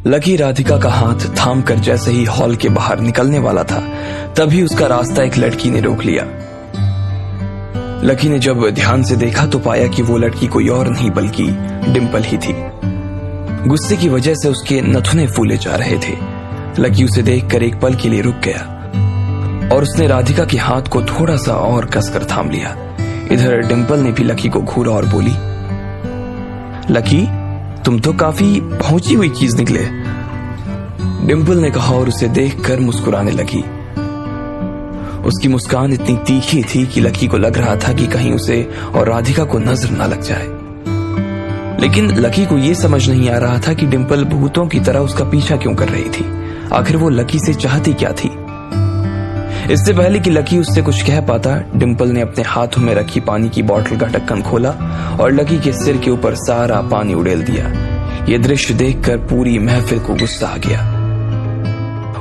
Lucky Radhika का हाथ थाम कर जैसे ही हॉल के बाहर निकलने वाला था, तभी उसका रास्ता एक लड़की ने रोक लिया। लकी ने जब ध्यान से देखा तो पाया कि वो लड़की कोई और नहीं बल्कि डिंपल ही थी। गुस्से की वजह से उसके नथुने फूले जा रहे थे। लकी उसे देखकर एक पल के लिए रुक गया और उसने राधिका के हाथ को थोड़ा सा और कसकर थाम लिया। इधर डिंपल ने भी लकी को घूरा और बोली, लकी, तुम तो काफी पहुंची हुई चीज निकले। डिंपल ने कहा और उसे देखकर मुस्कुराने लगी। उसकी मुस्कान इतनी तीखी थी कि लकी को लग रहा था कि कहीं उसे और राधिका को नजर ना लग जाए। लेकिन लकी को यह समझ नहीं आ रहा था कि डिंपल भूतों की तरह उसका पीछा क्यों कर रही थी। आखिर वो लकी से चाहती क्या थी। इससे पहले कि लकी उससे कुछ कह पाता, डिंपल ने अपने हाथों में रखी पानी की बोतल का ढक्कन खोला और लकी के सिर के ऊपर सारा पानी उड़ेल दिया। यह दृश्य देखकर पूरी महफिल को गुस्सा आ गया।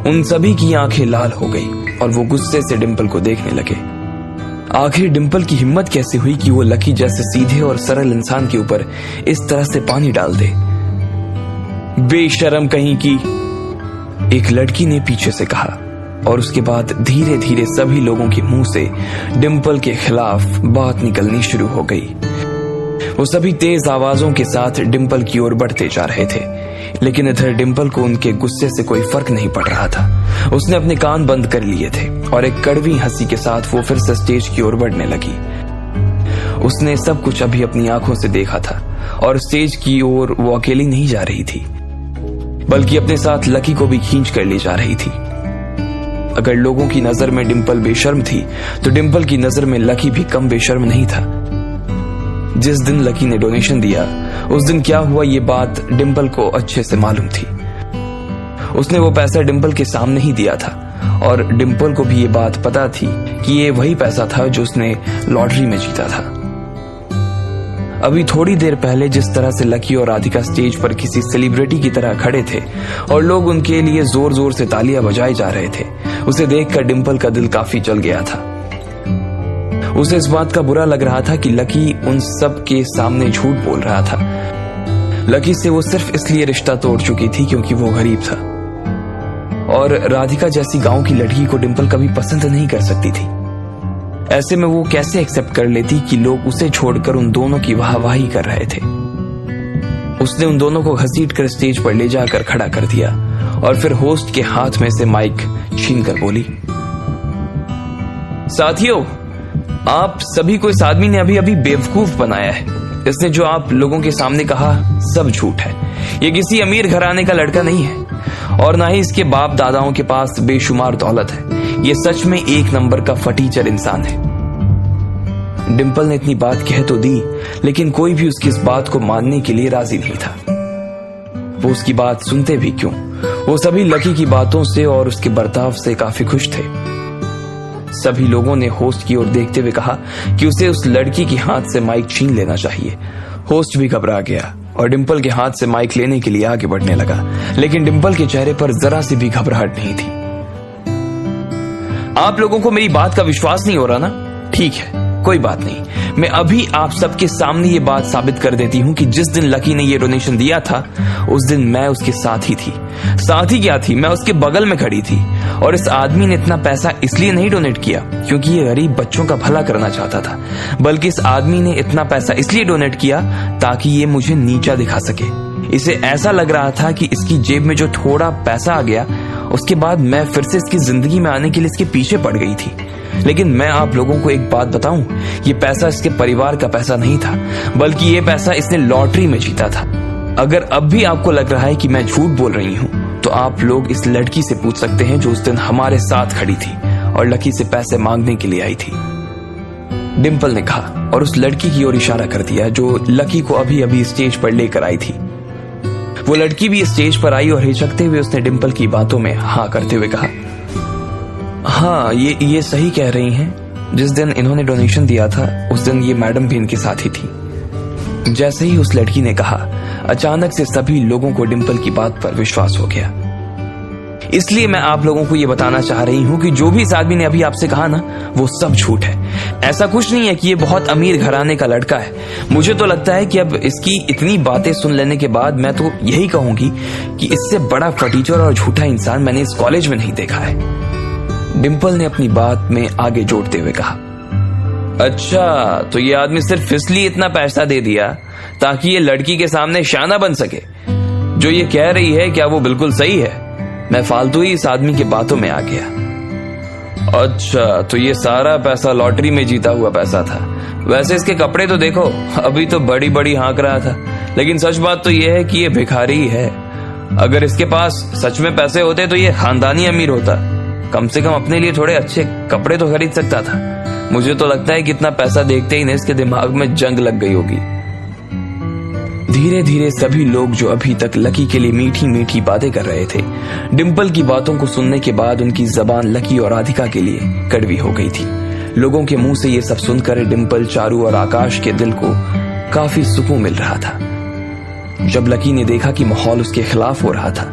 उन सभी की आंखें लाल हो गई और वो गुस्से से डिंपल को देखने लगे। आखिर डिंपल की हिम्मत कैसे हुई कि वो लकी जैसे सीधे और सरल इंसान के ऊपर इस तरह से पानी डाल दे। बेशरम कहीं की, एक लड़की ने पीछे से कहा और उसके बाद धीरे धीरे सभी लोगों के मुंह से डिंपल के खिलाफ बात निकलनी शुरू हो गई। वो सभी तेज आवाजों के साथ डिंपल की ओर बढ़ते जा रहे थे, लेकिन इधर डिंपल को उनके गुस्से से कोई फर्क नहीं पड़ रहा था। उसने अपने कान बंद कर लिए थे और एक कड़वी हंसी के साथ वो फिर से स्टेज की ओर बढ़ने लगी। उसने सब कुछ अभी अपनी आंखों से देखा था और स्टेज की ओर वो अकेली नहीं जा रही थी, बल्कि अपने साथ लकी को भी खींच कर ले जा रही थी। अगर लोगों की नजर में डिंपल बेशर्म थी, तो डिंपल की नजर में लकी भी कम बेशर्म नहीं था। जिस दिन लकी ने डोनेशन दिया, उस दिन क्या हुआ ये बात डिंपल को अच्छे से मालूम थी। उसने वो पैसा डिंपल के सामने ही दिया था और डिंपल को भी ये बात पता थी कि ये वही पैसा था जो उसने लॉटरी में जीता था। अभी थोड़ी देर पहले जिस तरह से लकी और राधिका स्टेज पर किसी सेलिब्रिटी की तरह खड़े थे और लोग उनके लिए जोर जोर से तालियां बजाए जा रहे थे, उसे देखकर डिंपल का दिल काफी जल गया था। उसे इस बात का बुरा लग रहा था कि लकी उन सब के सामने झूठ बोल रहा था। लकी से वो सिर्फ इसलिए रिश्ता तोड़ चुकी थी क्योंकि वो गरीब था और राधिका जैसी गांव की लड़की को डिंपल कभी पसंद नहीं कर सकती थी। ऐसे में वो कैसे एक्सेप्ट कर लेती कि लोग उसे छोड़कर उन दोनों की वाहवाही कर रहे थे। उसने उन दोनों को घसीटकर स्टेज पर ले जाकर खड़ा कर दिया और फिर होस्ट के हाथ में से माइक छीनकर बोली, साथियों, आप सभी को इस आदमी ने अभी अभी बेवकूफ बनाया है। इसने जो आप लोगों के सामने कहा सब झूठ है। ये किसी अमीर घराने का लड़का नहीं है और ना ही इसके बाप दादाओं के पास बेशुमार दौलत है। ये सच में एक नंबर का फटीचर इंसान है। डिंपल ने इतनी बात कह तो दी, लेकिन कोई भी उसकी इस बात को मानने के लिए राजी नहीं था। वो उसकी बात सुनते भी क्यों। वो सभी लकी की बातों से और उसके बर्ताव से काफी खुश थे। सभी लोगों ने होस्ट की ओर देखते हुए कहा कि उसे उस लड़की के हाथ से माइक छीन लेना चाहिए। होस्ट भी घबरा गया और डिंपल के हाथ से माइक लेने के लिए आगे बढ़ने लगा, लेकिन डिंपल के चेहरे पर जरा सी भी घबराहट नहीं थी। आप लोगों को मेरी बात का विश्वास नहीं हो रहा ना? ठीक है, कोई बात नहीं। मैं अभी आप सबके सामने ये बात साबित कर देती हूँ कि जिस दिन लकी ने ये डोनेशन दिया था, उस दिन मैं उसके साथ ही थी। साथ ही क्या थी, मैं उसके बगल में खड़ी थी। और इस आदमी ने इतना पैसा इसलिए नहीं डोनेट किया क्योंकि ये गरीब बच्चों का भला करना चाहता था, बल्कि इस आदमी ने इतना पैसा इसलिए डोनेट किया ताकि ये मुझे नीचा दिखा सके। इसे ऐसा लग रहा था कि इसकी जेब में जो थोड़ा पैसा आ गया, उसके बाद मैं फिर से इसकी जिंदगी में आने के लिए इसके पीछे पड़ गई थी। लेकिन मैं आप लोगों को एक बात बताऊं, ये पैसा इसके परिवार का पैसा नहीं था, बल्कि ये पैसा इसने लॉटरी में जीता था। अगर अब भी आपको लग रहा है कि मैं झूठ बोल रही हूं, तो आप लोग इस लड़की से पूछ सकते हैं जो उस दिन हमारे साथ खड़ी थी और लकी से पैसे मांगने के लिए आई थी। डिंपल ने कहा और उस लड़की की ओर इशारा कर दिया जो लकी को अभी अभी स्टेज पर लेकर आई थी। वो लड़की भी स्टेज पर आई और हिचकते हुए उसने डिंपल की बातों में हाँ करते हुए कहा, हाँ, ये सही कह रही हैं। जिस दिन इन्होंने डोनेशन दिया था, उस दिन ये मैडम भी इनके साथ ही थी। जैसे ही उस लड़की ने कहा, अचानक से सभी लोगों को डिंपल की बात पर विश्वास हो गया। इसलिए मैं आप लोगों को ये बताना चाह रही हूँ कि जो भी इस आदमी ने अभी आपसे कहा ना, वो सब झूठ है। ऐसा कुछ नहीं है कि ये बहुत अमीर घराने का लड़का है। मुझे तो लगता है कि अब इसकी इतनी बातें सुन लेने के बाद मैं तो यही कहूंगी कि इससे बड़ा फटीचर और झूठा इंसान मैंने इस कॉलेज में नहीं देखा है। डिंपल ने अपनी बात में आगे जोड़ते हुए कहा, अच्छा तो ये आदमी सिर्फ इसलिए इतना पैसा दे दिया ताकि ये लड़की के सामने शाना बन सके। जो ये कह रही है क्या वो बिल्कुल सही है? मैं फालतू ही इस आदमी की बातों में आ गया। अच्छा तो ये सारा पैसा लॉटरी में जीता हुआ पैसा था। वैसे इसके कपड़े तो देखो, अभी तो बड़ी बड़ी हाँक रहा था, लेकिन सच बात तो ये है कि ये भिखारी ही है। अगर इसके पास सच में पैसे होते तो ये खानदानी अमीर होता, कम से कम अपने लिए थोड़े अच्छे कपड़े तो खरीद सकता था। मुझे तो लगता है कि इतना पैसा देखते ही इसके दिमाग में जंग लग गई होगी। धीरे धीरे सभी लोग जो अभी तक लकी के लिए मीठी मीठी बातें कर रहे थे, डिंपल की बातों को सुनने के बाद उनकी जबान लकी और राधिका के लिए कड़वी हो गई थी। लोगों के मुंह से ये सब सुनकर डिंपल, चारू और आकाश के दिल को काफी सुकून मिल रहा था। जब लकी ने देखा कि माहौल उसके खिलाफ हो रहा था,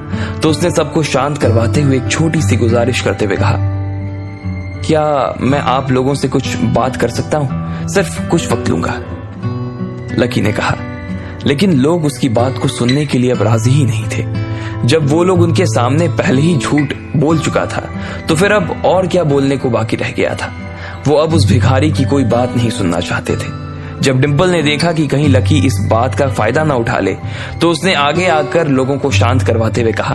तो उसने सबको शांत करवाते हुए एक छोटी सी गुजारिश करते हुए कहा, क्या मैं आप लोगों से कुछ बात कर सकता हूं? सिर्फ कुछ वक्त लूंगा। लकी ने कहा, लेकिन लोग उसकी बात को सुनने के लिए अब राजी ही नहीं थे। जब वो लोग उनके सामने पहले ही झूठ बोल चुका था, तो फिर अब और क्या बोलने को बाकी रह गया था। वो अब उस भिखारी की कोई बात नहीं सुनना चाहते थे। जब डिंपल ने देखा कि कहीं लकी इस बात का फायदा ना उठा ले, तो उसने आगे आकर लोगों को शांत करवाते हुए कहा,